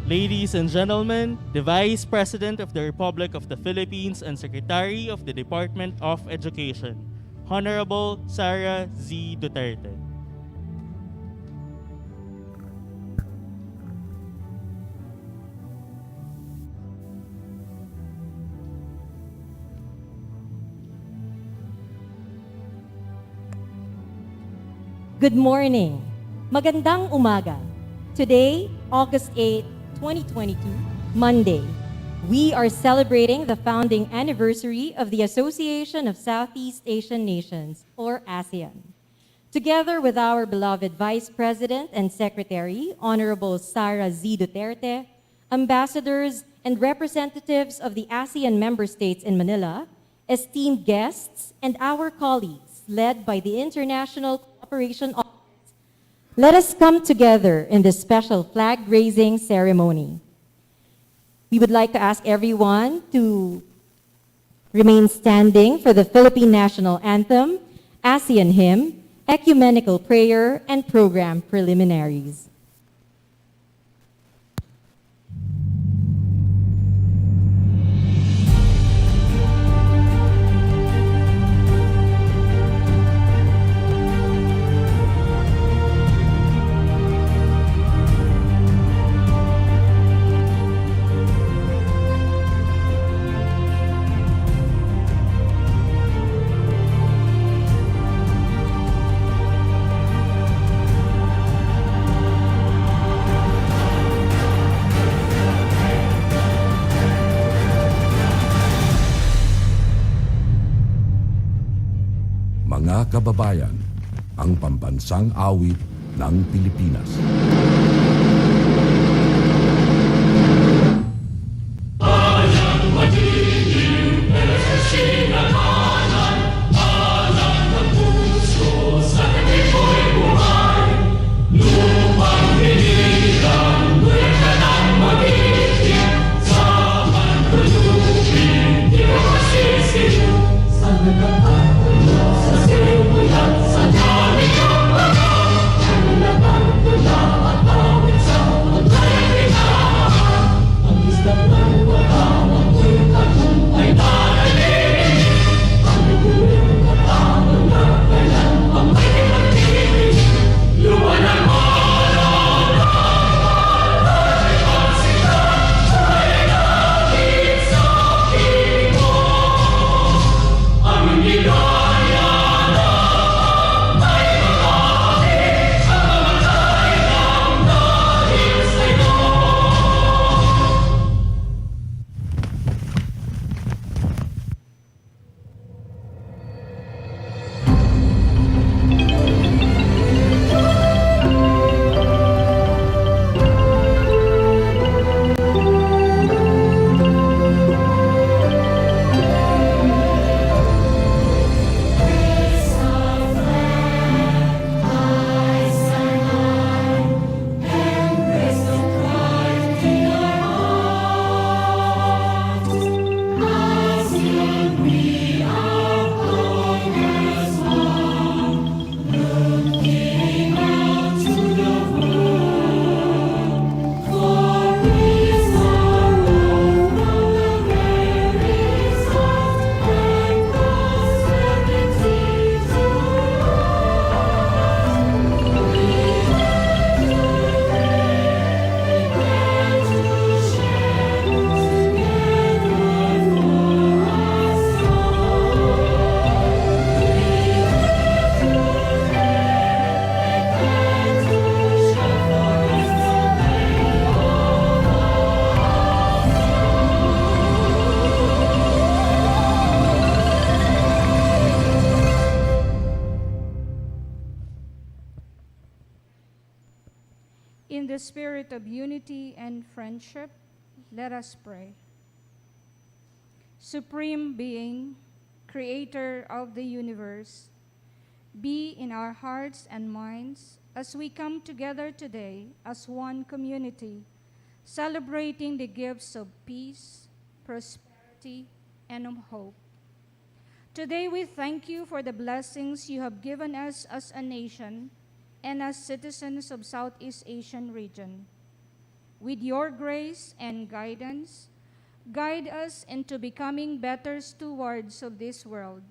Ladies and gentlemen, the Vice President of the Republic of the Philippines and Secretary of the Department of Education, Honorable Sara Z. Duterte. Good morning. Magandang umaga. Today, August 8, 2022, Monday, we are celebrating the founding anniversary of the Association of Southeast Asian Nations, or ASEAN. Together with our beloved Vice President and Secretary, Honorable Sara Z. Duterte, ambassadors and representatives of the ASEAN member states in Manila, esteemed guests, and our colleagues led by the International Cooperation Office, let us come together in this special flag-raising ceremony. We would like to ask everyone to remain standing for the Philippine National Anthem, ASEAN Hymn, Ecumenical Prayer, and Program Preliminaries. Mga kababayan, ang pambansang awit ng Pilipinas. In the spirit of unity and friendship, let us pray. Supreme Being, Creator of the universe, be in our hearts and minds as we come together today as one community, celebrating the gifts of peace, prosperity, and of hope. Today we thank you for the blessings you have given us as a nation and as citizens of Southeast Asian region. With your grace and guidance, guide us into becoming better stewards of this world.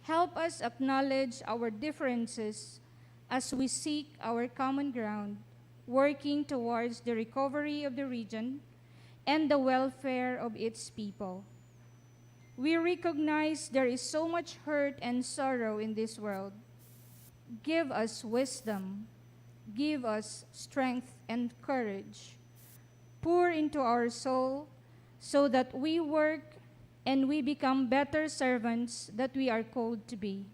Help us acknowledge our differences as we seek our common ground, working towards the recovery of the region and the welfare of its people. We recognize there is so much hurt and sorrow in this world. Give us wisdom, give us strength and courage. Pour into our soul so that we work and we become better servants that we are called to be.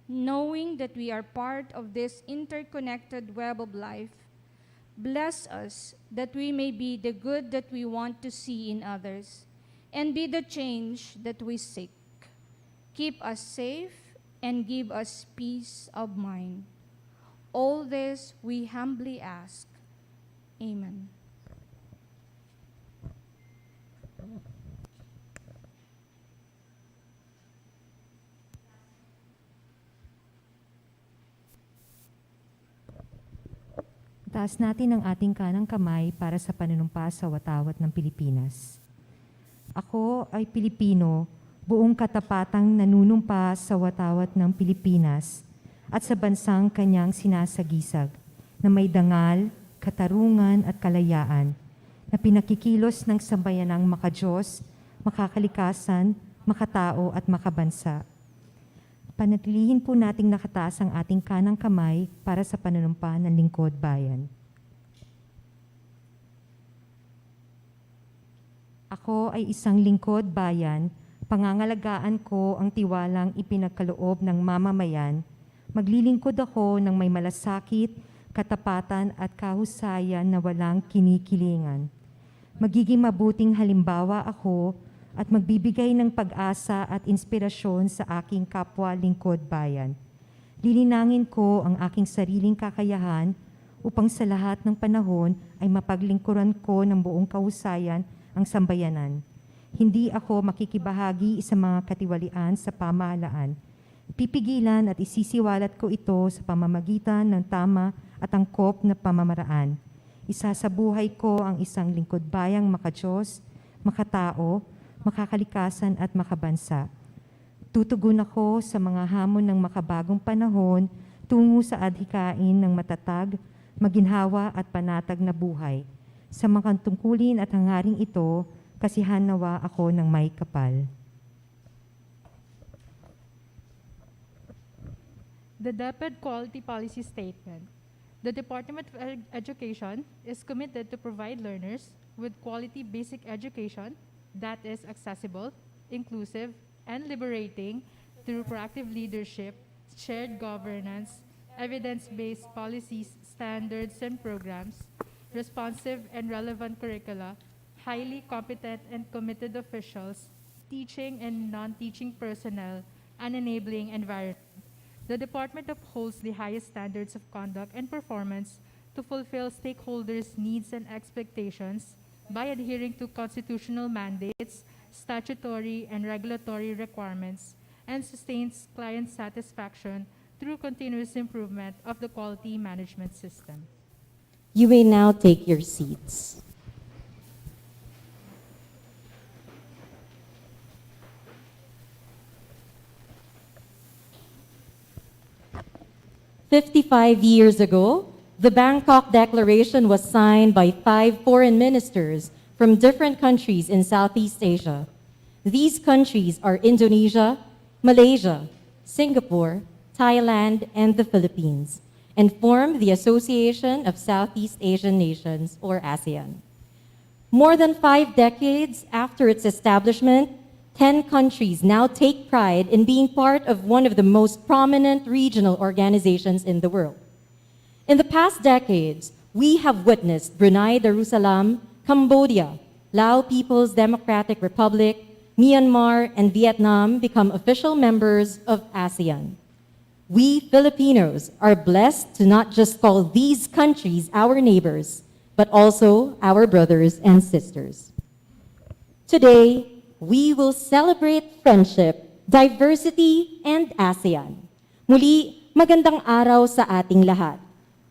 Knowing that we are part of this interconnected web of life, bless us that we may be the good that we want to see in others and be the change that we seek. Keep us safe and give us peace of mind. All this we humbly ask. Amen. Taas natin ang ating kanang kamay para sa panunumpa sa watawat ng Pilipinas. Ako ay Pilipino, buong katapatang nanunumpa sa watawat ng Pilipinas at sa bansang kanyang sinasagisag na may dangal, katarungan at kalayaan na pinakikilos ng sambayanang makadiyos, makakalikasan, makatao at makabansa. Panatilihin po nating nakataas ang ating kanang kamay para sa panunumpa ng lingkod bayan. Ako ay isang lingkod bayan, pangangalagaan ko ang tiwalang ipinagkaloob ng mamamayan, maglilingkod ako ng may malasakit, katapatan at kahusayan na walang kinikilingan. Magiging mabuting halimbawa ako at magbibigay ng pag-asa at inspirasyon sa aking kapwa lingkod bayan. Lilinangin ko ang aking sariling kakayahan upang sa lahat ng panahon ay mapaglingkuran ko ng buong kahusayan ang sambayanan. Hindi ako makikibahagi sa mga katiwalian sa pamahalaan. Pipigilan at isisiwalat ko ito sa pamamagitan ng tama at angkop na pamamaraan. Isasabuhay ko ang isang lingkod bayang makadiyos, makatao, makakalikasan at makabansa. Tutugon ako sa mga hamon ng makabagong panahon tungo sa adhikain ng matatag, maginhawa at panatag na buhay. Sa mga tungkulin at hangaring ito, kasihan nawa ako ng may kapal. The DepEd Quality Policy Statement. The Department of Education is committed to provide learners with quality basic education that is accessible, inclusive, and liberating through proactive leadership, shared governance, evidence-based policies, standards, and programs, responsive and relevant curricula, highly competent and committed officials, teaching and non-teaching personnel, and enabling environment. The department upholds the highest standards of conduct and performance to fulfill stakeholders' needs and expectations by adhering to constitutional mandates, statutory and regulatory requirements, and sustains client satisfaction through continuous improvement of the quality management system. You may now take your seats. "55 years ago, the Bangkok Declaration was signed by 5 foreign ministers from different countries in Southeast Asia. These countries are Indonesia, Malaysia, Singapore, Thailand, and the Philippines, and form the Association of Southeast Asian Nations, or ASEAN. More than 5 decades after its establishment, 10 countries now take pride in being part of one of the most prominent regional organizations in the world. In the past decades, we have witnessed Brunei Darussalam, Cambodia, Lao People's Democratic Republic, Myanmar, and Vietnam become official members of ASEAN. We Filipinos are blessed to not just call these countries our neighbors, but also our brothers and sisters. Today, we will celebrate friendship, diversity, and ASEAN. Muli, magandang araw sa ating lahat.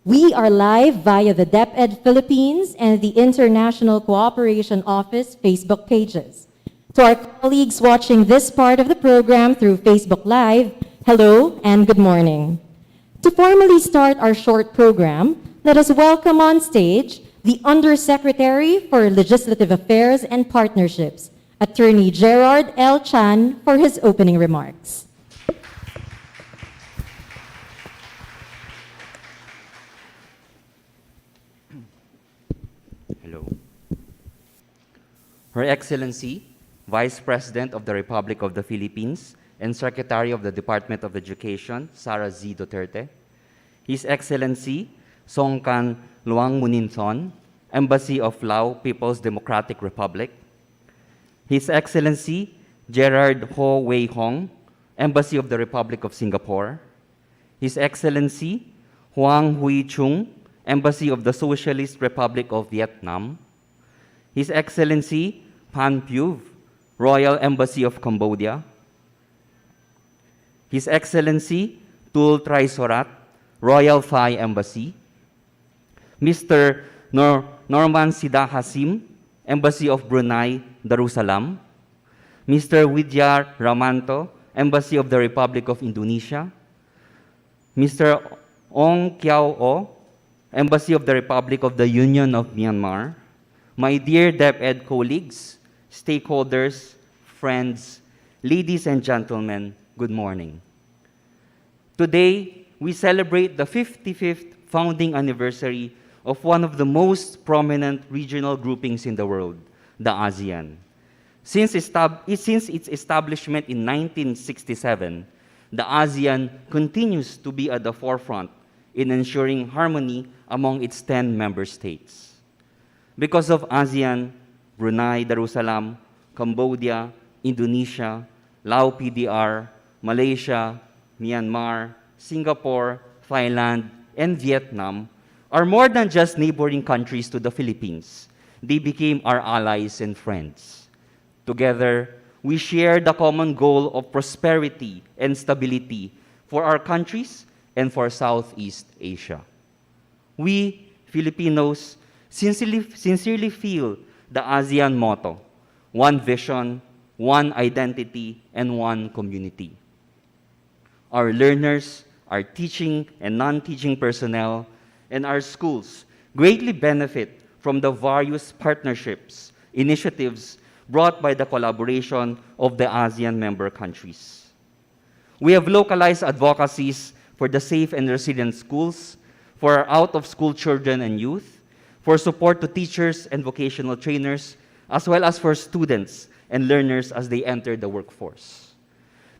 We are live via the DepEd Philippines and the International Cooperation Office Facebook pages. To our colleagues watching this part of the program through Facebook Live, hello and good morning. To formally start our short program, let us welcome on stage the Undersecretary for Legislative Affairs and Partnerships, Attorney Gerard L. Chan, for his opening remarks. Hello. Her Excellency, Vice President of the Republic of the Philippines and Secretary of the Department of Education, Sara Z. Duterte, His Excellency, Songkan Luang Muninthon, Embassy of Laos People's Democratic Republic, His Excellency, Gerard Ho Wei Hong, Embassy of the Republic of Singapore, His Excellency, Hoang Huy Chung, Embassy of the Socialist Republic of Vietnam, His Excellency, Phan Phuv, Royal Embassy of Cambodia, His Excellency, Tul Trai Sorat, Royal Thai Embassy, Mr. Norman Sidah Hasim, Embassy of Brunei, Darussalam, Mr. Widya Ramanto, Embassy of the Republic of Indonesia, Mr. Ong Kiao O, Embassy of the Republic of the Union of Myanmar, my dear DepEd colleagues, stakeholders, friends, ladies and gentlemen, good morning. Today, we celebrate the 55th founding anniversary of one of the most prominent regional groupings in the world, the ASEAN. Since its establishment in 1967, the ASEAN continues to be at the forefront in ensuring harmony among its 10 member states. Because of ASEAN, Brunei Darussalam, Cambodia, Indonesia, Laos PDR, Malaysia, Myanmar, Singapore, Thailand, and Vietnam are more than just neighboring countries to the Philippines. They became our allies and friends. Together, we share the common goal of prosperity and stability for our countries and for Southeast Asia. We, Filipinos, sincerely feel the ASEAN motto, one vision, one identity, and one community. Our learners, our teaching and non-teaching personnel, and our schools greatly benefit from the various partnerships, initiatives brought by the collaboration of the ASEAN member countries. We have localized advocacies for the safe and resilient schools, for our out-of-school children and youth, for support to teachers and vocational trainers, as well as for students and learners as they enter the workforce.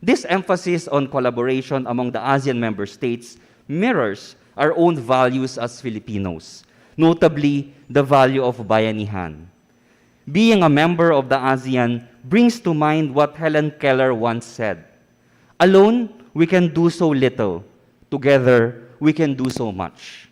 This emphasis on collaboration among the ASEAN member states mirrors our own values as Filipinos, notably the value of bayanihan. Being a member of the ASEAN brings to mind what Helen Keller once said, "Alone, we can do so little. Together, we can do so much."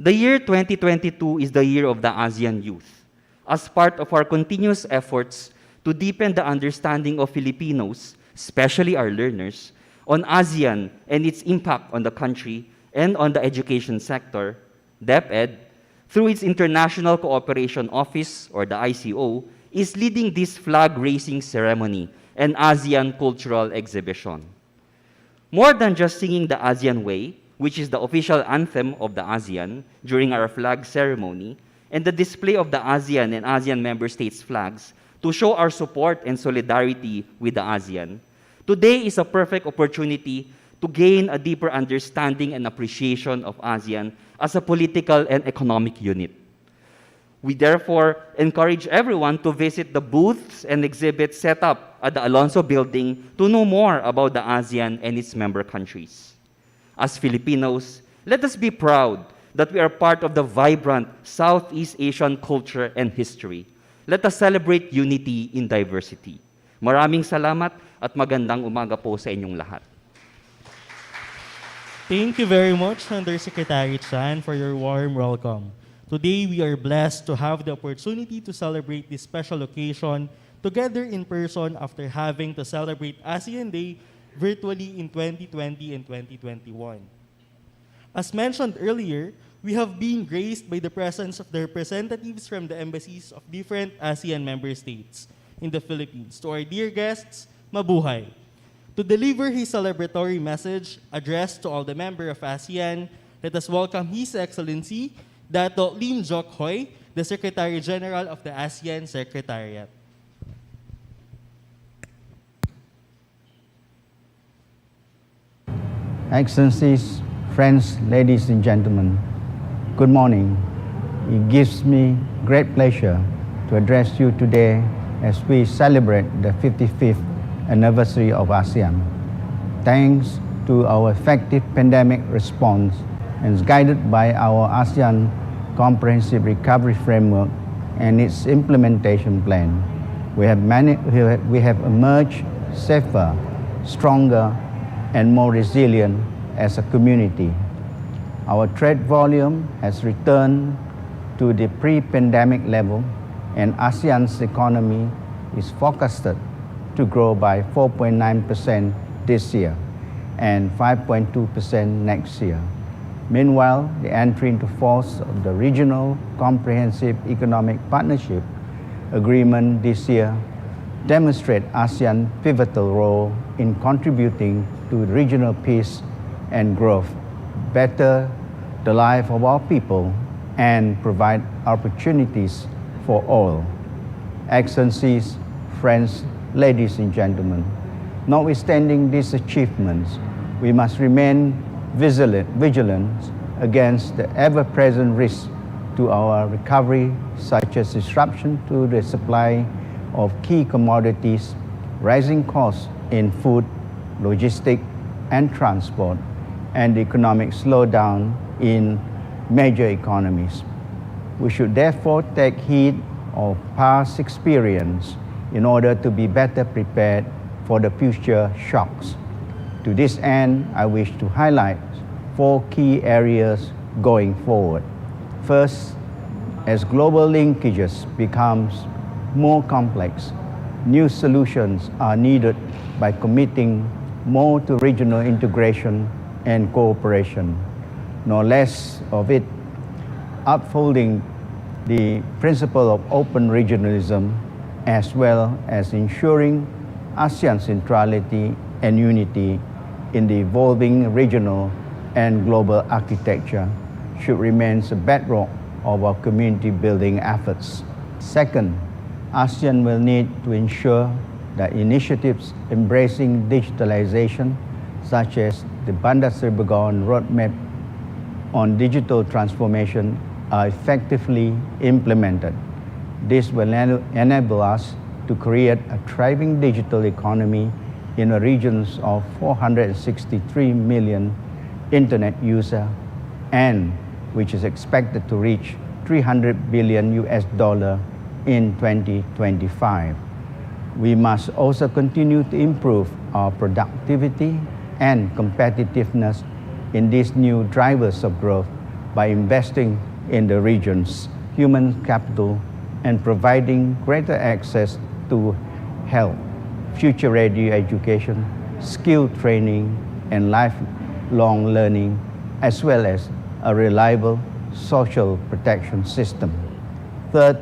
The year 2022 is the year of the ASEAN youth. As part of our continuous efforts to deepen the understanding of Filipinos, especially our learners, on ASEAN and its impact on the country and on the education sector, DepEd, through its International Cooperation Office, or the ICO, is leading this flag-raising ceremony and ASEAN cultural exhibition. More than just singing the ASEAN Way, which is the official anthem of the ASEAN during our flag ceremony, and the display of the ASEAN and ASEAN member states' flags to show our support and solidarity with the ASEAN, today is a perfect opportunity to gain a deeper understanding and appreciation of ASEAN as a political and economic unit. We therefore encourage everyone to visit the booths and exhibits set up at the Alonso Building to know more about the ASEAN and its member countries. As Filipinos, let us be proud that we are part of the vibrant Southeast Asian culture and history. Let us celebrate unity in diversity. Maraming salamat at magandang umaga po sa inyong lahat. Thank you very much, Undersecretary Chan, for your warm welcome. Today, we are blessed to have the opportunity to celebrate this special occasion together in person after having to celebrate ASEAN Day virtually in 2020 and 2021. As mentioned earlier, we have been graced by the presence of the representatives from the embassies of different ASEAN member states in the Philippines. To our dear guests, mabuhay. To deliver his celebratory message addressed to all the members of ASEAN, let us welcome His Excellency, Dato Lim Jock Hoy, the Secretary General of the ASEAN Secretariat. Excellencies, friends, ladies and gentlemen, good morning. It gives me great pleasure to address you today as we celebrate the 55th anniversary of ASEAN. Thanks to our effective pandemic response and guided by our ASEAN Comprehensive Recovery Framework and its implementation plan, we have emerged safer, stronger, and more resilient as a community. Our trade volume has returned to the pre-pandemic level, and ASEAN's economy is forecasted to grow by 4.9% this year and 5.2% next year. Meanwhile, the entry into force of the Regional Comprehensive Economic Partnership Agreement this year demonstrates ASEAN's pivotal role in contributing to regional peace and growth, better the life of our people, and provide opportunities for all. Excellencies, friends, ladies and gentlemen, notwithstanding these achievements, we must remain vigilant against the ever-present risks to our recovery, such as disruption to the supply of key commodities, rising costs in food, logistics, and transport, and economic slowdown in major economies. We should therefore take heed of past experience in order to be better prepared for the future shocks. To this end, I wish to highlight 4 key areas going forward. First, as global linkages becomes more complex, new solutions are needed by committing more to regional integration and cooperation, no less of it upholding the principle of open regionalism, as well as ensuring ASEAN centrality and unity in the evolving regional and global architecture should remain the bedrock of our community building efforts. Second, ASEAN will need to ensure that initiatives embracing digitalization, such as the Bandar Seri Begawan roadmap on digital transformation, are effectively implemented. This will enable us to create a thriving digital economy in a region of 463 million internet users, and which is expected to reach $300 billion in 2025. We must also continue to improve our productivity and competitiveness in these new drivers of growth by investing in the region's human capital and providing greater access to health, future-ready education, skill training, and lifelong learning, as well as a reliable social protection system. Third,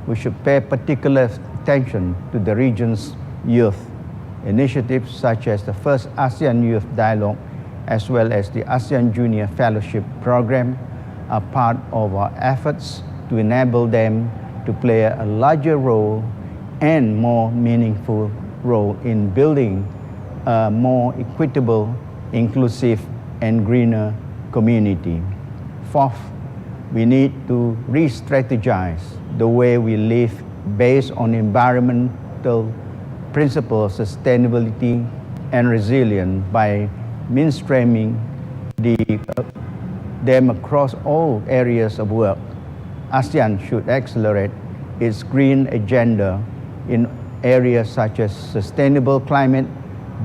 we should pay particular attention to the region's youth. Initiatives such as the first ASEAN Youth Dialogue, as well as the ASEAN Junior Fellowship Program, are part of our efforts to enable them to play a larger role and more meaningful role in building a more equitable, inclusive, and greener community. Fourth, we need to re-strategize the way we live based on environmental principles, sustainability, and resilience by mainstreaming them across all areas of work. ASEAN should accelerate its green agenda in areas such as sustainable climate,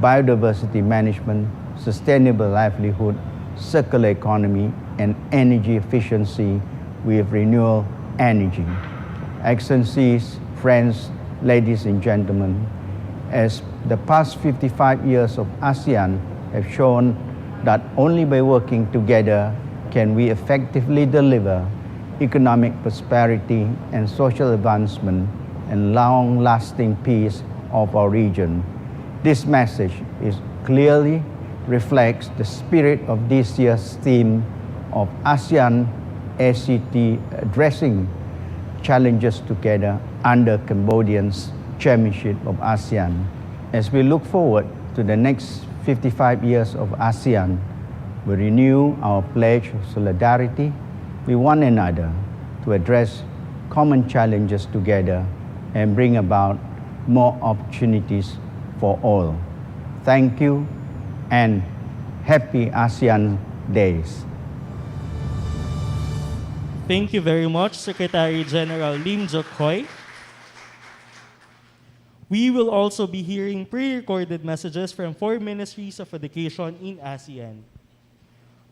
biodiversity management, sustainable livelihood, circular economy, and energy efficiency with renewable energy. Excellencies, friends, ladies and gentlemen, as the past 55 years of ASEAN have shown that only by working together can we effectively deliver economic prosperity and social advancement and long-lasting peace of our region. This message clearly reflects the spirit of this year's theme of ASEAN ACT addressing challenges together under Cambodia's chairmanship of ASEAN. As we look forward to the next 55 years of ASEAN, we renew our pledge of solidarity with one another to address common challenges together and bring about more opportunities for all. Thank you and happy ASEAN Days. Thank you very much, Secretary General Lim Jook Hoi. We will also be hearing pre-recorded messages from 4 ministries of education in ASEAN.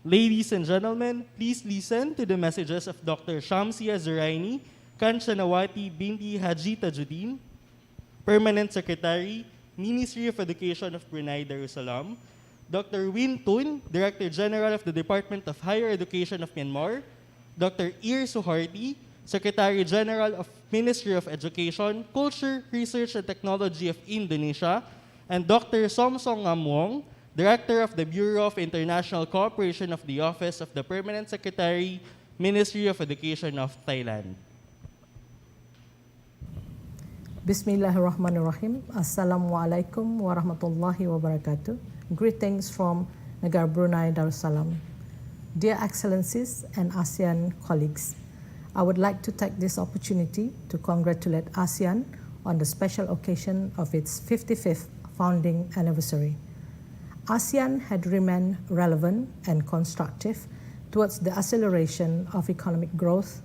Ladies and gentlemen, please listen to the messages of Dr. Shamsia Zuraini, Kanchanawati Binti Haji Tajuddin, Permanent Secretary, Ministry of Education of Brunei Darussalam, Dr. Win Tun, Director General of the Department of Higher Education of Myanmar, Dr. Ir Suharti, Secretary General of Ministry of Education, Culture, Research and Technology of Indonesia, and Dr. Somsong Ngamwong, Director of the Bureau of International Cooperation of the Office of the Permanent Secretary, Ministry of Education of Thailand. Bismillahirrahmanirrahim. Assalamualaikum warahmatullahi wabarakatuh. Greetings from Negara Brunei Darussalam. Dear Excellencies and ASEAN colleagues, I would like to take this opportunity to congratulate ASEAN on the special occasion of its 55th founding anniversary. ASEAN had remained relevant and constructive towards the acceleration of economic growth,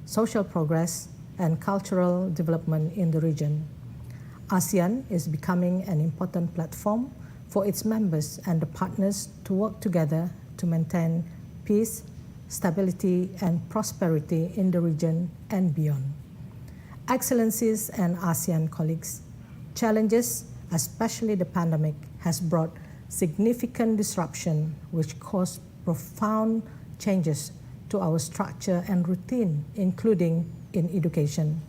social progress, and cultural development in the region. ASEAN is becoming an important platform for its members and the partners to work together to maintain peace, stability, and prosperity in the region and beyond. Excellencies and ASEAN colleagues, challenges, especially the pandemic, has brought significant disruption which caused profound changes to our structure and routine, including in education.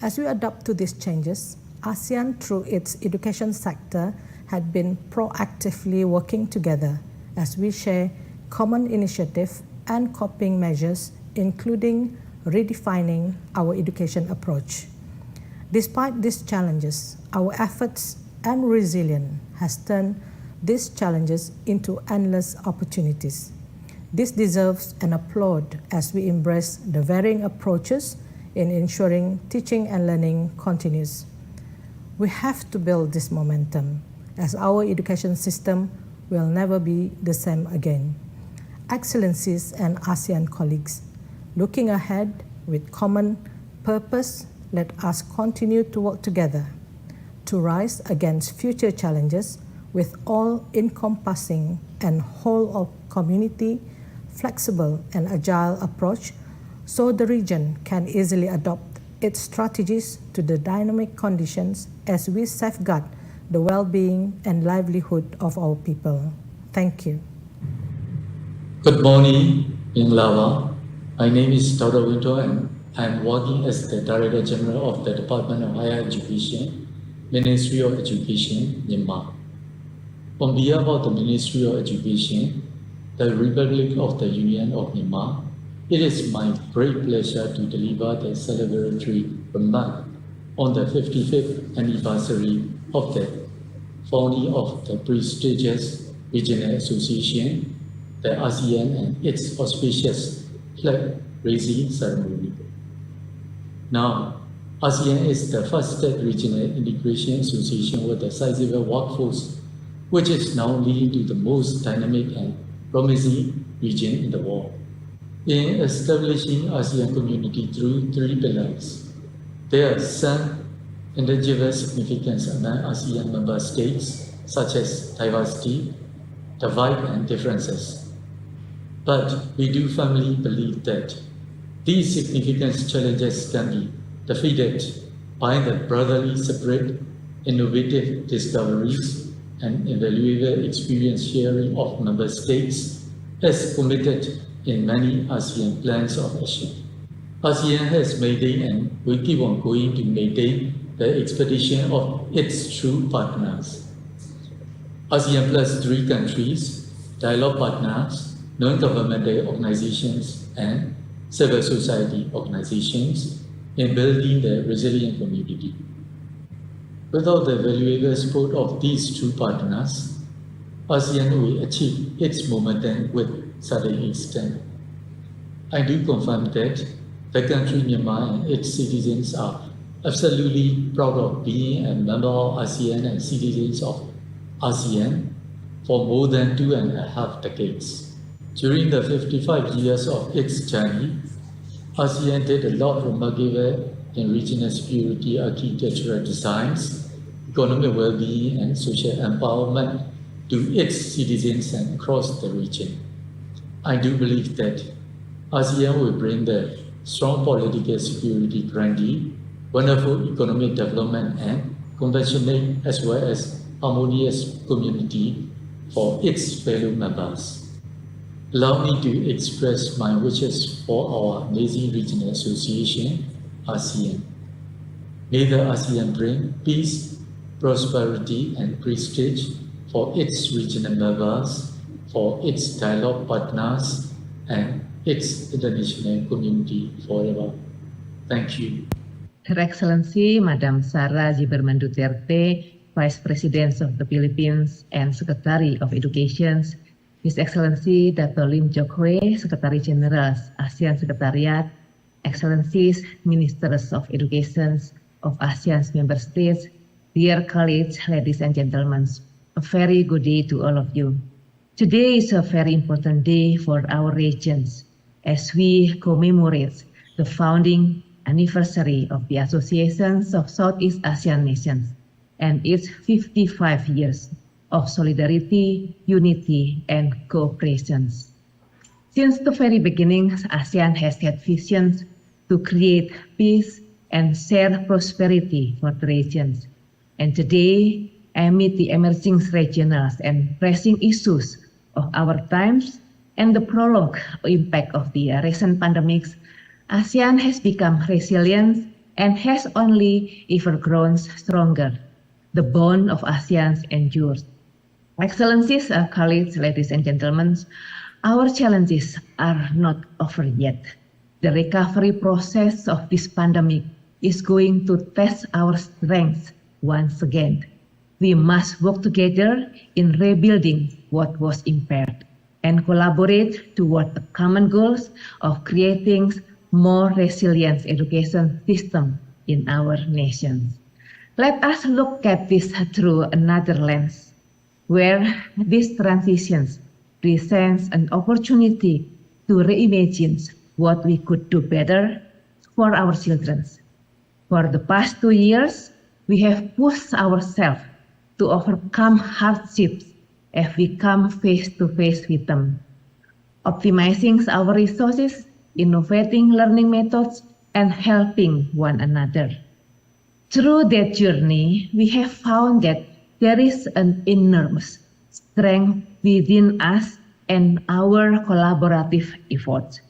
As we adapt to these changes, ASEAN, through its education sector, had been proactively working together as we share common initiative and coping measures, including redefining our education approach. Despite these challenges, our efforts and resilience has turned these challenges into endless opportunities. This deserves an applaud as we embrace the varying approaches in ensuring teaching and learning continues. We have to build this momentum, as our education system will never be the same again. Excellencies and ASEAN colleagues, looking ahead with common purpose, let us continue to work together to rise against future challenges with all-encompassing and whole-of-community, flexible and agile approach so the region can easily adopt its strategies to the dynamic conditions as we safeguard the well-being and livelihood of our people. Thank you. Good morning, Minglawa. My name is Dr. Winto and I am working as the Director General of the Department of Higher Education, Ministry of Education, Myanmar. On behalf of the Ministry of Education, the Republic of the Union of Myanmar, it is my great pleasure to deliver the celebratory remark on the 55th anniversary of the founding of the prestigious regional association, the ASEAN, and its auspicious flag-raising ceremony. Now, ASEAN is the fastest regional integration association with a sizable workforce, which is now leading to the most dynamic and promising region in the world. In establishing ASEAN community through 3 pillars, there are some intangible significance among ASEAN member states, such as diversity, divide, and differences. But we do firmly believe that these significant challenges can be defeated by the brotherly spirit, innovative discoveries, and invaluable experience sharing of member states as committed in many ASEAN plans of action. ASEAN has maintained and will keep on going to maintain the expectation of its true partners. ASEAN plus 3 countries, dialogue partners, non-governmental organizations, and civil society organizations in building the resilient community. Without the valuable support of these two partners, ASEAN will achieve its momentum with certain extent. I do confirm that the country Myanmar and its citizens are absolutely proud of being a member of ASEAN and citizens of ASEAN for more than 2.5 decades. During the 55 years of its journey, ASEAN did a lot remarkable in regional security, architectural designs, economic well-being, and social empowerment to its citizens and across the region. I do believe that ASEAN will bring the strong political security guarantee, wonderful economic development, and compassionate as well as harmonious community for its fellow members. Allow me to express my wishes for our amazing regional association, ASEAN. May the ASEAN bring peace, prosperity, and prestige for its regional members, for its dialogue partners, and its international community forever. Thank you. Her Excellency, Madam Sara Z. Duterte, Vice President of the Philippines and Secretary of Education, His Excellency Dr. Lim Jock Hui, Secretary General ASEAN Secretariat, Excellencies, Ministers of Education of ASEAN's member states, dear colleagues, ladies and gentlemen, a very good day to all of you. Today is a very important day for our regions as we commemorate the founding anniversary of the Associations of Southeast Asian Nations and its 55 years of solidarity, unity, and cooperation. Since the very beginning, ASEAN has had visions to create peace and share prosperity for the regions. And today, amid the emerging regional and pressing issues of our times and the prolonged impact of the recent pandemics, ASEAN has become resilient and has only ever grown stronger. The bond of ASEAN endures. Excellencies, colleagues, ladies and gentlemen, our challenges are not over yet. The recovery process of this pandemic is going to test our strength once again. We must work together in rebuilding what was impaired and collaborate toward the common goals of creating more resilient education system in our nation. Let us look at this through another lens, where this transition presents an opportunity to reimagine what we could do better for our children. For the past 2 years, we have pushed ourselves to overcome hardships as we come face to face with them, optimizing our resources, innovating learning methods, and helping one another. Through that journey, we have found that there is an enormous strength within us and our collaborative efforts.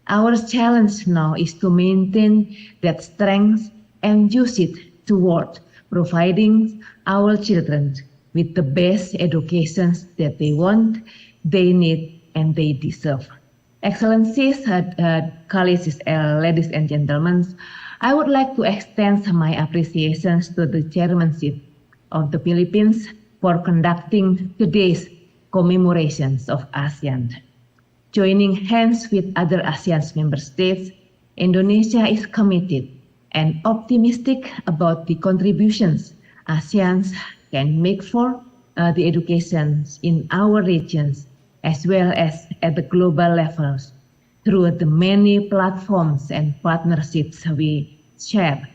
Our challenge now is to maintain that strength and use it toward providing our children with the best educations that they want, they need, and they deserve. Excellencies, colleagues, ladies and gentlemen, I would like to extend my appreciations to the chairmanship of the Philippines for conducting today's commemorations of ASEAN. Joining hands with other ASEAN member states, Indonesia is committed and optimistic about the contributions ASEAN can make for the education in our regions as well as at the global levels through the many platforms and partnerships we share.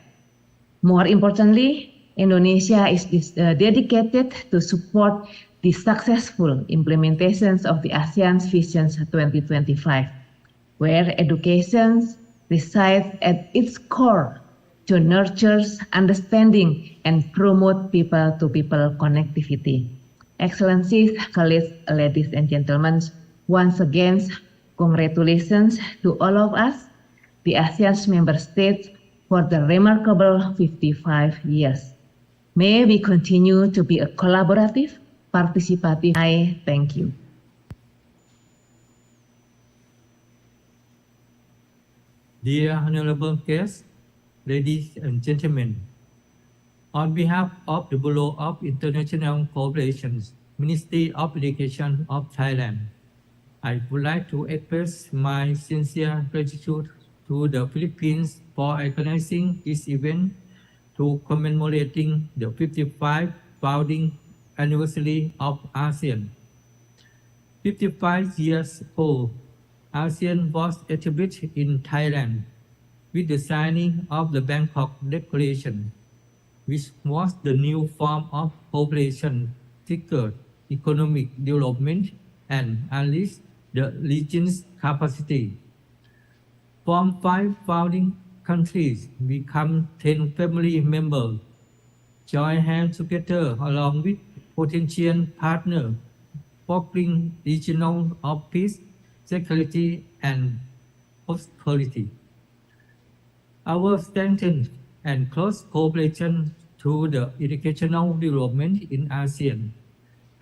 More importantly, Indonesia is dedicated to support the successful implementations of the ASEAN Vision 2025, where education resides at its core to nurture understanding and promote people-to-people connectivity. Excellencies, colleagues, ladies and gentlemen, once again, congratulations to all of us, the ASEAN member states, for the remarkable 55 years. May we continue to be a collaborative, participative. I thank you. Dear honorable guests, ladies and gentlemen, on behalf of the Bureau of International Cooperation, Ministry of Education of Thailand, I would like to express my sincere gratitude to the Philippines for organizing this event to commemorating the 55th founding anniversary of ASEAN. 55 years ago, ASEAN was established in Thailand with the signing of the Bangkok Declaration, which was the new form of cooperation triggered economic development and unleashed the region's capacity. From 5 founding countries become 10 family members, join hands together along with potential partners, fostering regional of peace, security, and prosperity. Our strengthened and close cooperation to the educational development in ASEAN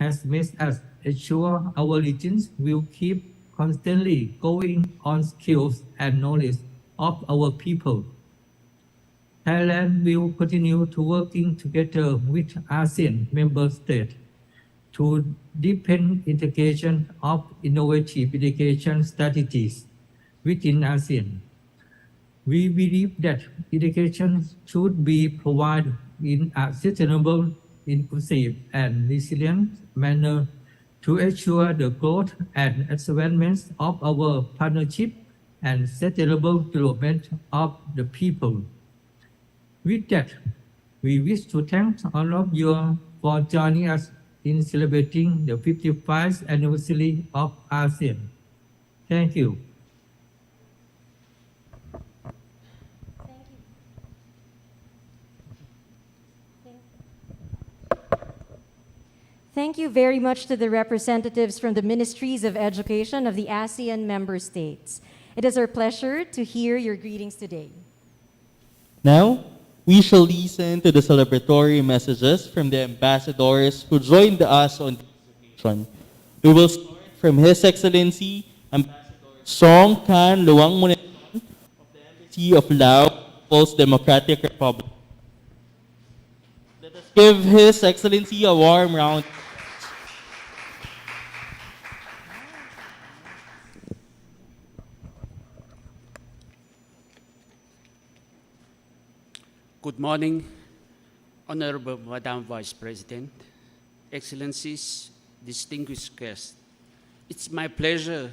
has made us ensure our regions will keep constantly going on skills and knowledge of our people. Thailand will continue to working together with ASEAN member states to deepen integration of innovative education strategies within ASEAN. We believe that education should be provided in a sustainable, inclusive, and resilient manner to ensure the growth and advancement of our partnership and sustainable development of the people. With that, we wish to thank all of you for joining us in celebrating the 55th anniversary of ASEAN. Thank you. Thank you very much to the representatives from the Ministries of Education of the ASEAN member states. It is our pleasure to hear your greetings today. Now, we shall listen to the celebratory messages from the ambassadors who joined us on this occasion. We will start from His Excellency Ambassador Song Khan Luang Muniton of the Embassy of Laos, People's Democratic Republic. Let us give His Excellency a warm round. Good morning, Honorable Madam Vice President, Excellencies, distinguished guests. It's my pleasure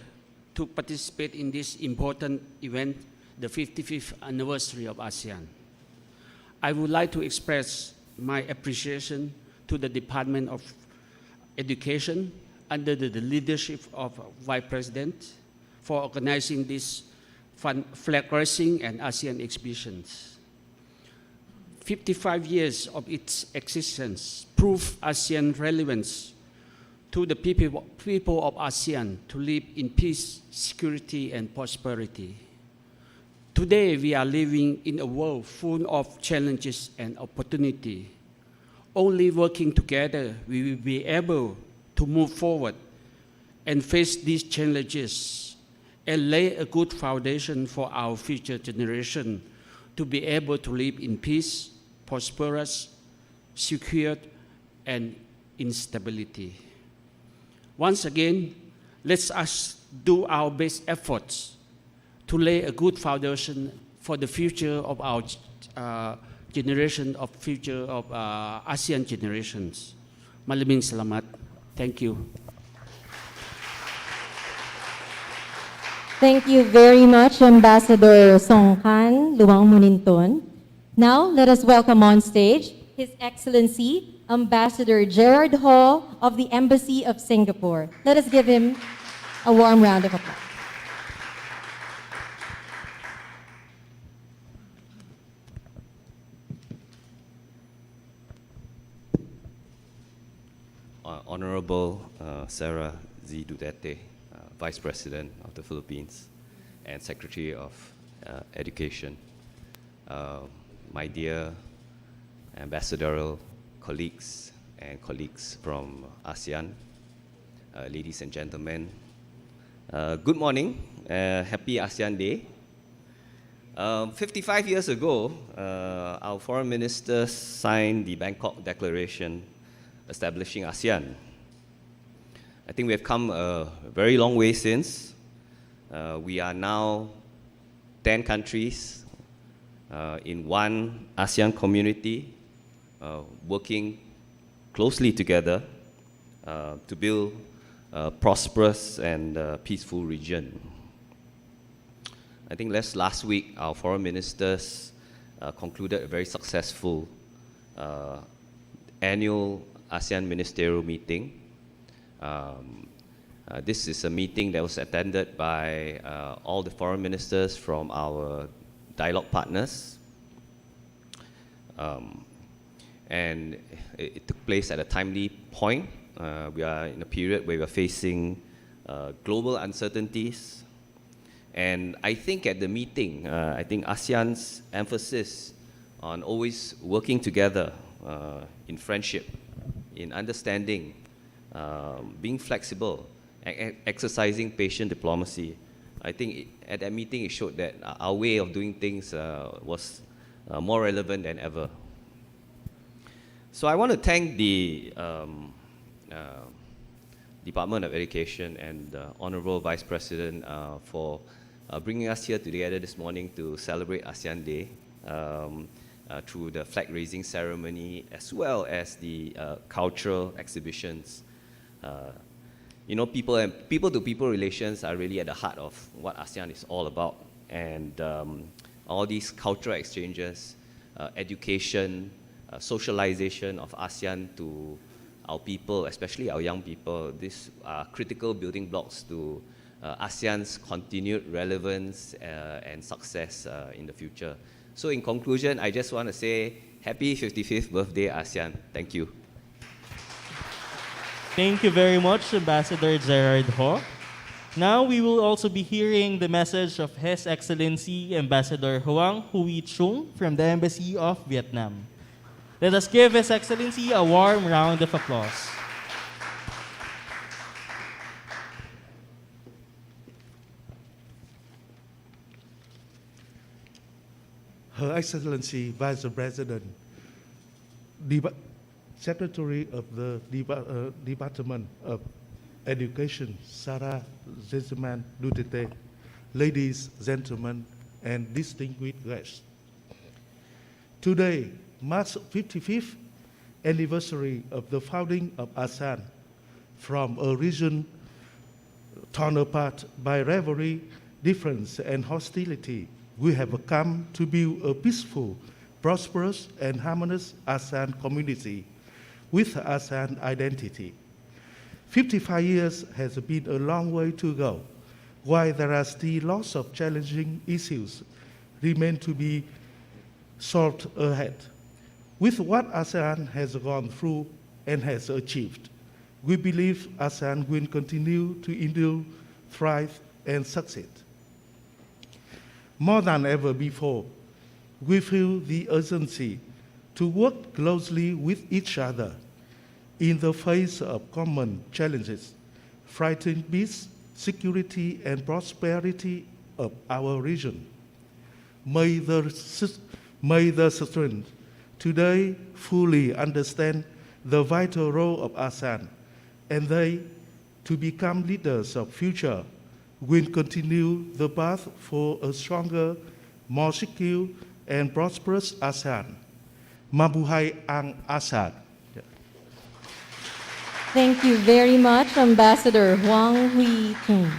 to participate in this important event, the 55th anniversary of ASEAN. I would like to express my appreciation to the Department of Education under the leadership of Vice President for organizing this flag-raising and ASEAN exhibitions. 55 years of its existence prove ASEAN relevance to the people of ASEAN to live in peace, security, and prosperity. Today, we are living in a world full of challenges and opportunity. Only working together, we will be able to move forward and face these challenges and lay a good foundation for our future generation to be able to live in peace, prosperous, secure, and in stability. Once again, let us do our best efforts to lay a good foundation for the future of our generation of future of ASEAN generations. Maraming salamat. Thank you. Thank you very much, Ambassador Song Khan Luang Muniton. Now, let us welcome on stage His Excellency Ambassador Gerard Ho of the Embassy of Singapore. Let us give him a warm round of applause. Honorable Sara Z. Duterte, Vice President of the Philippines and Secretary of Education, my dear ambassadorial colleagues and colleagues from ASEAN, ladies and gentlemen, good morning, happy ASEAN Day. 55 years ago, our foreign ministers signed the Bangkok Declaration establishing ASEAN. I think we have come a very long way since. We are now 10 countries in one ASEAN community, working closely together to build a prosperous and peaceful region. I think last week, our foreign ministers concluded a very successful annual ASEAN ministerial meeting. This is a meeting that was attended by all the foreign ministers from our dialogue partners. And it took place at a timely point. We are in a period where we are facing global uncertainties. And I think at the meeting, I think ASEAN's emphasis on always working together in friendship, in understanding, being flexible, exercising patient diplomacy. I think at that meeting it showed that our way of doing things was more relevant than ever. So I want to thank the Department of Education and Honorable Vice President for bringing us here together this morning to celebrate ASEAN Day through the flag-raising ceremony as well as the cultural exhibitions. You know, people-to-people relations are really at the heart of what ASEAN is all about. And all these cultural exchanges, education, socialization of ASEAN to our people, especially our young people, these are critical building blocks to ASEAN's continued relevance and success in the future. So in conclusion, I just want to say happy 55th birthday, ASEAN. Thank you. Thank you very much, Ambassador Gerard Ho. Now we will also be hearing the message of His Excellency Ambassador Hoang Huy Trung from the Embassy of Vietnam. Let us give His Excellency a warm round of applause. Her Excellency Vice President, Secretary of the Department of Education, Sara Z. Duterte, ladies, gentlemen, and distinguished guests. Today marks 55th anniversary of the founding of ASEAN. From a region torn apart by rivalry, difference, and hostility, we have come to build a peaceful, prosperous, and harmonious ASEAN community with ASEAN identity. 55 years has been a long way to go. While there are still lots of challenging issues remain to be solved ahead. With what ASEAN has gone through and has achieved, we believe ASEAN will continue to endure, thrive, and succeed. More than ever before, we feel the urgency to work closely with each other in the face of common challenges, fighting peace, security, and prosperity of our region. May the strength today fully understand the vital role of ASEAN, and they, to become leaders of future, will continue the path for a stronger, more secure, and prosperous ASEAN. Mabuhay ang ASEAN. Thank you very much, Ambassador Hoang Huy Trung.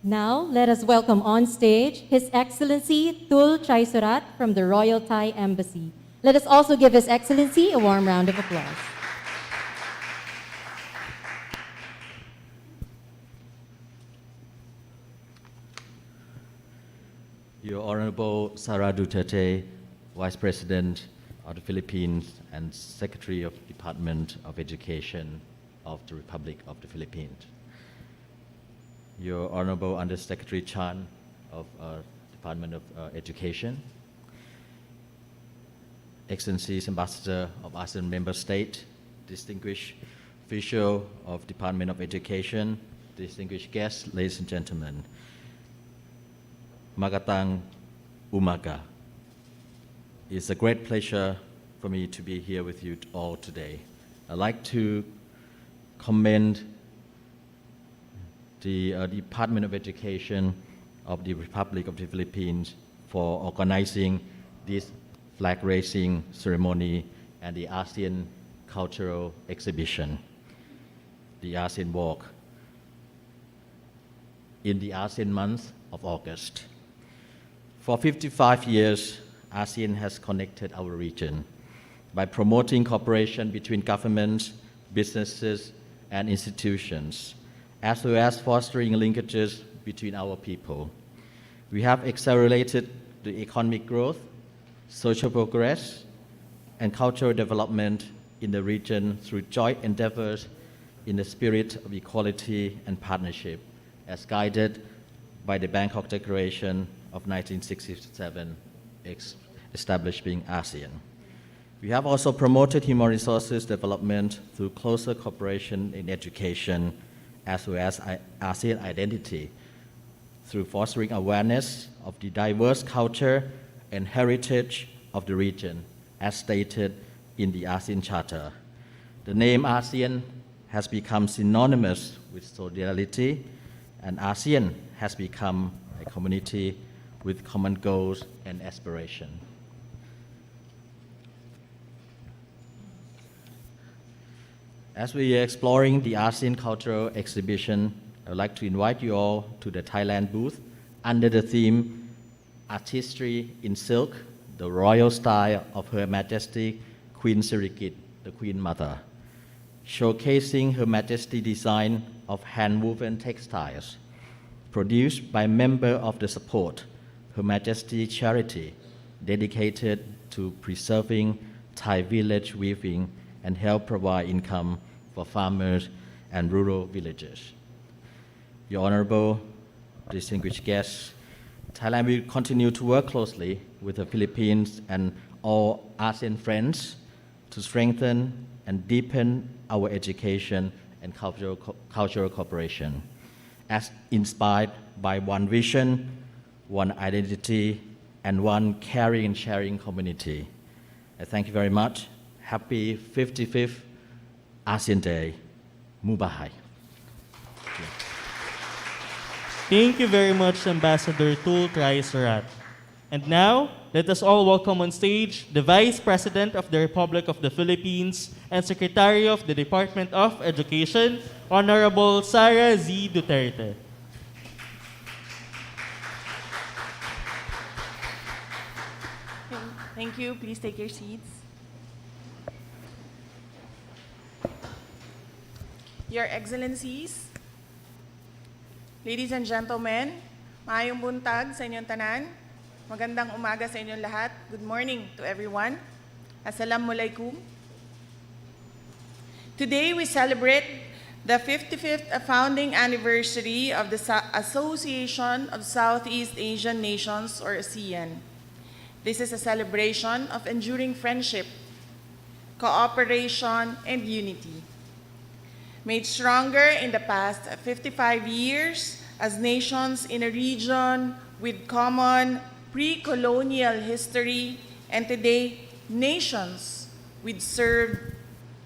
Now, let us welcome on stage His Excellency Tul Chai Surat from the Royal Thai Embassy. Let us also give His Excellency a warm round of applause. Your Honorable Sara Duterte, Vice President of the Philippines and Secretary of Department of Education of the Republic of the Philippines. Your Honorable Undersecretary Chan of Department of Education, Excellencies Ambassador of ASEAN Member State, distinguished official of Department of Education, distinguished guests, ladies and gentlemen. Magatang Umaga. It's a great pleasure for me to be here with you all today. I'd like to commend the Department of Education of the Republic of the Philippines for organizing this flag raising ceremony and the ASEAN cultural exhibition, the ASEAN Walk, in the ASEAN month of August. For 55 years, ASEAN has connected our region by promoting cooperation between governments, businesses, and institutions, as well as fostering linkages between our people. We have accelerated the economic growth, social progress, and cultural development in the region through joint endeavors in the spirit of equality and partnership, as guided by the Bangkok Declaration of 1967, establishing ASEAN. We have also promoted human resources development through closer cooperation in education, as well as ASEAN identity, through fostering awareness of the diverse culture and heritage of the region, as stated in the ASEAN Charter. The name ASEAN has become synonymous with solidarity, and ASEAN has become a community with common goals and aspirations. As we are exploring the ASEAN Cultural Exhibition, I would like to invite you all to the Thailand booth under the theme Artistry in Silk, the Royal Style of Her Majesty Queen Sirikit, the Queen Mother, showcasing Her Majesty's design of hand-woven textiles, produced by member of the Support, Her Majesty Charity, dedicated to preserving Thai village weaving and help provide income for farmers and rural villages. Your Honorable, distinguished guests, Thailand will continue to work closely with the Philippines and all ASEAN friends to strengthen and deepen our education and cultural cooperation, as inspired by one vision, one identity, and one caring and sharing community. I thank you very much. Happy 55th ASEAN Day. Mubahai. Thank you very much, Ambassador Tul Trai Surat. And now, let us all welcome on stage the Vice President of the Republic of the Philippines and Secretary of the Department of Education, Honorable Sara Z. Duterte. Thank you. Please take your seats. Your Excellencies, ladies and gentlemen, maayong buntag sa inyong tanan. Magandang umaga sa inyong lahat. Good morning to everyone. Assalamualaikum. Today we celebrate the 55th founding anniversary of the Association of Southeast Asian Nations, or ASEAN. This is a celebration of enduring friendship, cooperation, and unity. Made stronger in the past 55 years as nations in a region with common pre-colonial history, and today nations with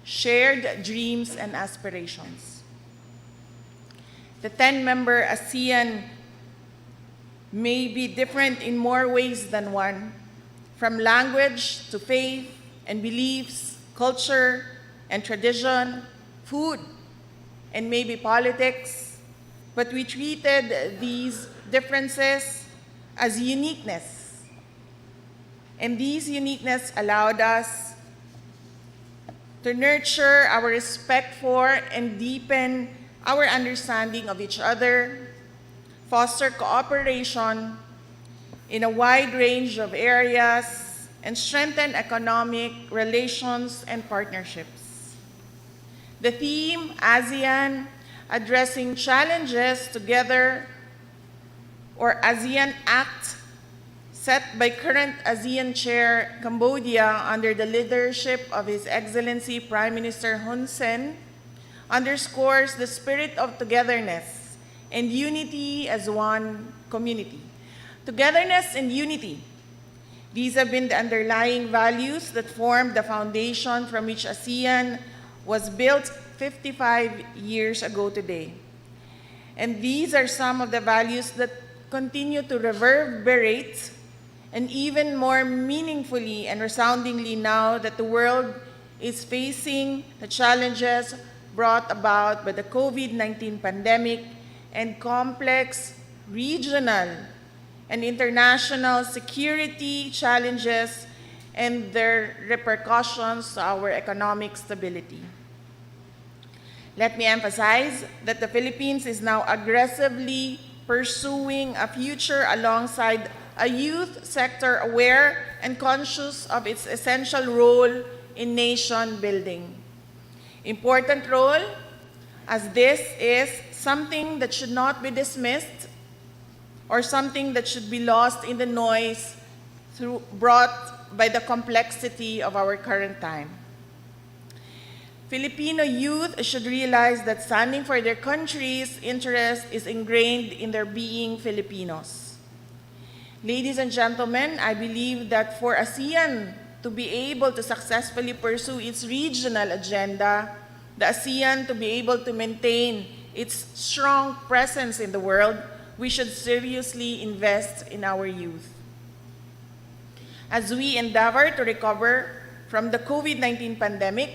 shared dreams and aspirations. The 10-member ASEAN may be different in more ways than one, from language to faith and beliefs, culture and tradition, food, and maybe politics, but we treated these differences as uniqueness. And these uniqueness allowed us to nurture our respect for and deepen our understanding of each other, foster cooperation in a wide range of areas, and strengthen economic relations and partnerships. The theme, ASEAN, Addressing Challenges Together, or ASEAN Act, set by current ASEAN Chair Cambodia under the leadership of His Excellency Prime Minister Hun Sen, underscores the spirit of togetherness and unity as one community. Togetherness and unity, these have been the underlying values that formed the foundation from which ASEAN was built 55 years ago today. And these are some of the values that continue to reverberate and even more meaningfully and resoundingly now that the world is facing the challenges brought about by the COVID-19 pandemic and complex regional and international security challenges and their repercussions to our economic stability. Let me emphasize that the Philippines is now aggressively pursuing a future alongside a youth sector aware and conscious of its essential role in nation building. Important role, as this is something that should not be dismissed or something that should be lost in the noise brought by the complexity of our current time. Filipino youth should realize that standing for their country's interest is ingrained in their being Filipinos. Ladies and gentlemen, I believe that for ASEAN to be able to successfully pursue its regional agenda, the ASEAN to be able to maintain its strong presence in the world, we should seriously invest in our youth. As we endeavor to recover from the COVID-19 pandemic,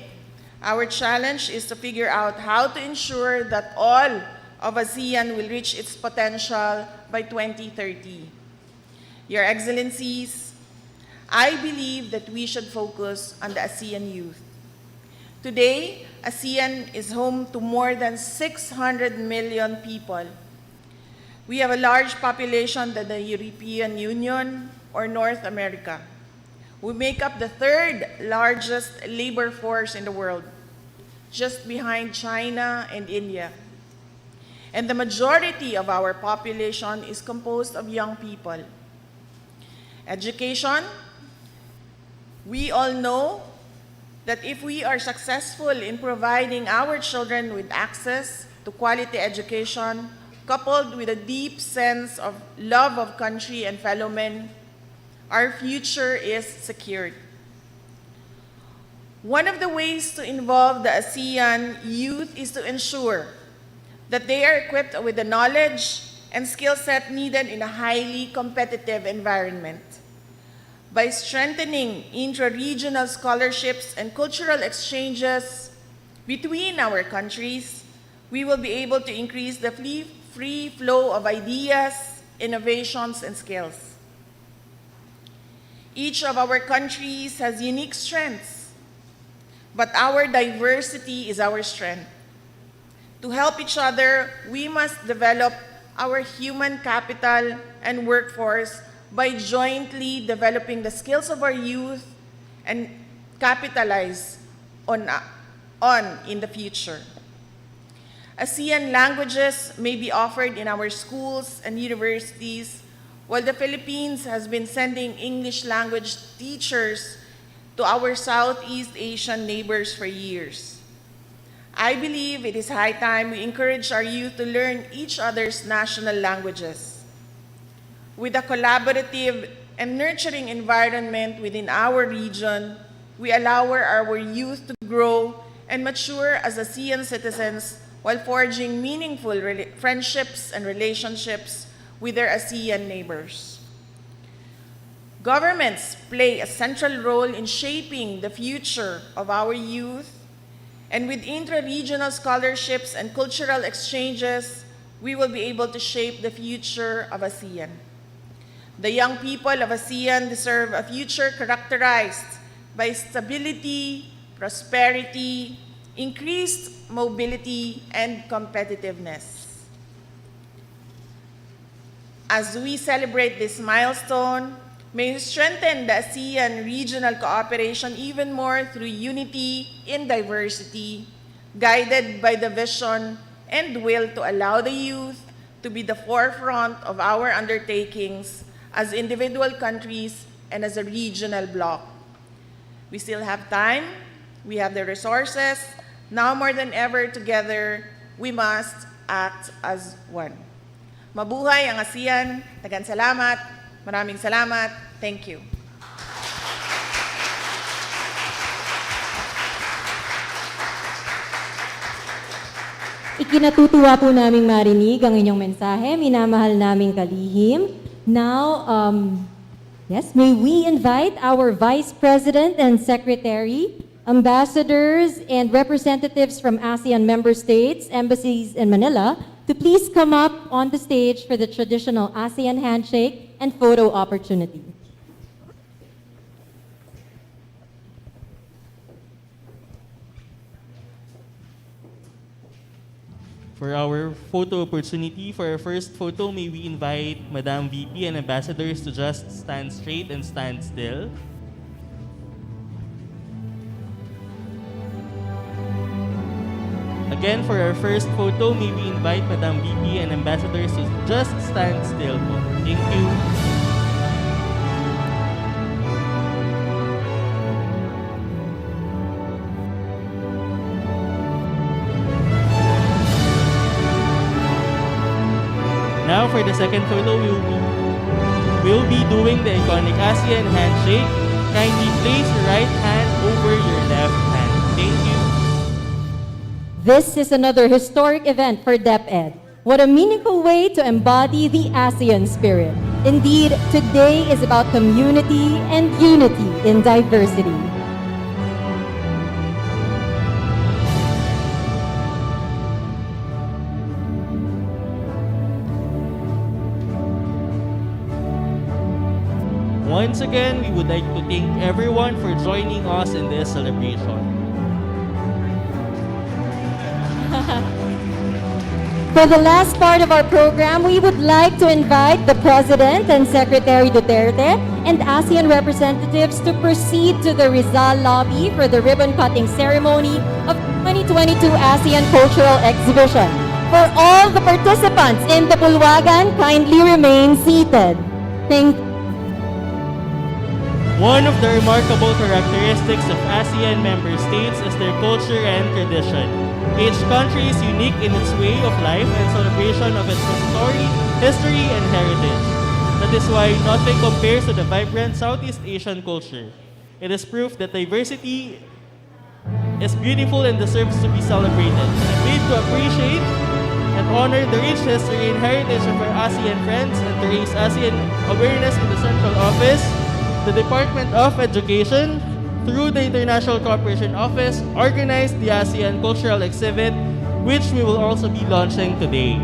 our challenge is to figure out how to ensure that all of ASEAN will reach its potential by 2030. Your Excellencies, I believe that we should focus on the ASEAN youth. Today, ASEAN is home to more than 600 million people. We have a large population than the European Union or North America. We make up the third largest labor force in the world, just behind China and India. And the majority of our population is composed of young people. Education, we all know that if we are successful in providing our children with access to quality education, coupled with a deep sense of love of country and fellow men, our future is secured. One of the ways to involve the ASEAN youth is to ensure that they are equipped with the knowledge and skill set needed in a highly competitive environment. By strengthening intra-regional scholarships and cultural exchanges between our countries, we will be able to increase the free flow of ideas, innovations, and skills. Each of our countries has unique strengths, but our diversity is our strength. To help each other, we must develop our human capital and workforce by jointly developing the skills of our youth and capitalize on in the future. ASEAN languages may be offered in our schools and universities, while the Philippines has been sending English language teachers to our Southeast Asian neighbors for years. I believe it is high time we encourage our youth to learn each other's national languages. With a collaborative and nurturing environment within our region, we allow our youth to grow and mature as ASEAN citizens while forging meaningful friendships and relationships with their ASEAN neighbors. Governments play a central role in shaping the future of our youth, and with intra-regional scholarships and cultural exchanges, we will be able to shape the future of ASEAN. The young people of ASEAN deserve a future characterized by stability, prosperity, increased mobility, and competitiveness. As we celebrate this milestone, may strengthen the ASEAN regional cooperation even more through unity in diversity, guided by the vision and will to allow the youth to be the forefront of our undertakings as individual countries and as a regional bloc. We still have time, we have the resources. Now more than ever, together, we must act as one. Mabuhay ang ASEAN. Daghang salamat. Maraming salamat. Thank you. Ikinatutuwa po naming marinig ang inyong mensahe. Minamahal naming kalihim. Now, yes, may we invite our Vice President and Secretary, ambassadors, and representatives from ASEAN member states, embassies in Manila, to please come up on the stage for the traditional ASEAN handshake and photo opportunity. For our photo opportunity, for our first photo, may we invite Madam VP and ambassadors to just stand straight and stand still. Again, for our first photo, may we invite Madam VP and ambassadors to just stand still po. Thank you. Now for the second photo, we'll be doing the iconic ASEAN handshake. Kindly place your right hand over your left hand. Thank you. This is another historic event for DepEd. What a meaningful way to embody the ASEAN spirit. Indeed, today is about community and unity in diversity. Once again, we would like to thank everyone for joining us in this celebration. For the last part of our program, we would like to invite the President and Secretary Duterte and ASEAN representatives to proceed to the Rizal lobby for the ribbon-cutting ceremony of 2022 ASEAN Cultural Exhibition. For all the participants in the Bulwagan, kindly remain seated. Thank you. One of the remarkable characteristics of ASEAN member states is their culture and tradition. Each country is unique in its way of life and celebration of its history and heritage. That is why nothing compares to the vibrant Southeast Asian culture. It is proof that diversity is beautiful and deserves to be celebrated. I'm made to appreciate and honor the rich history and heritage of our ASEAN friends and to raise ASEAN awareness in the Central Office. The Department of Education, through the International Cooperation Office, organized the ASEAN Cultural Exhibit, which we will also be launching today.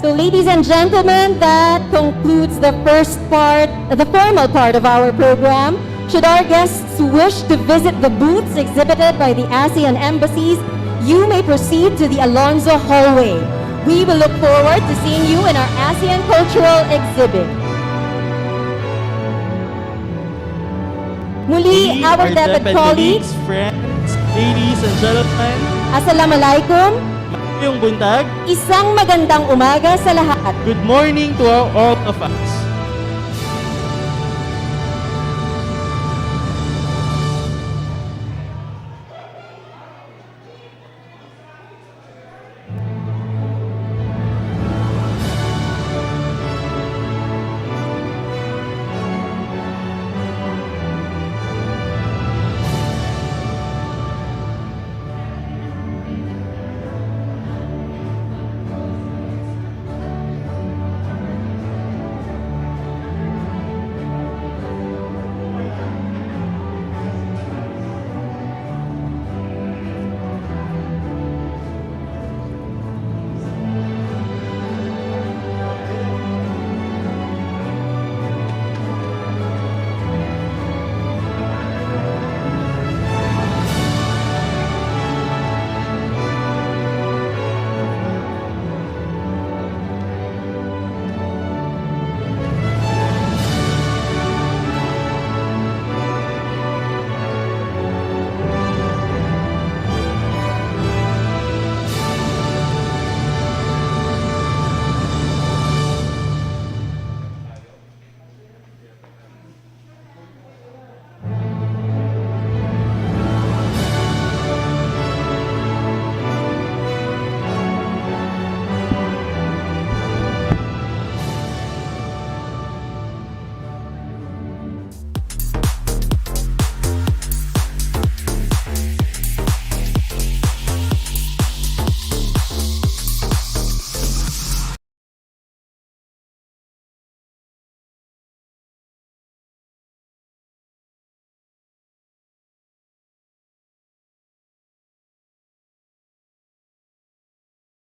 So ladies and gentlemen, that concludes the first part, the formal part of our program. Should our guests wish to visit the booths exhibited by the ASEAN embassies, you may proceed to the Alonzo Hallway. We will look forward to seeing you in our ASEAN Cultural Exhibit. Muli, our DepEd colleagues, friends, ladies and gentlemen, Assalamualaikum, mayong buntag, isang magandang umaga sa lahat. good morning to all of us.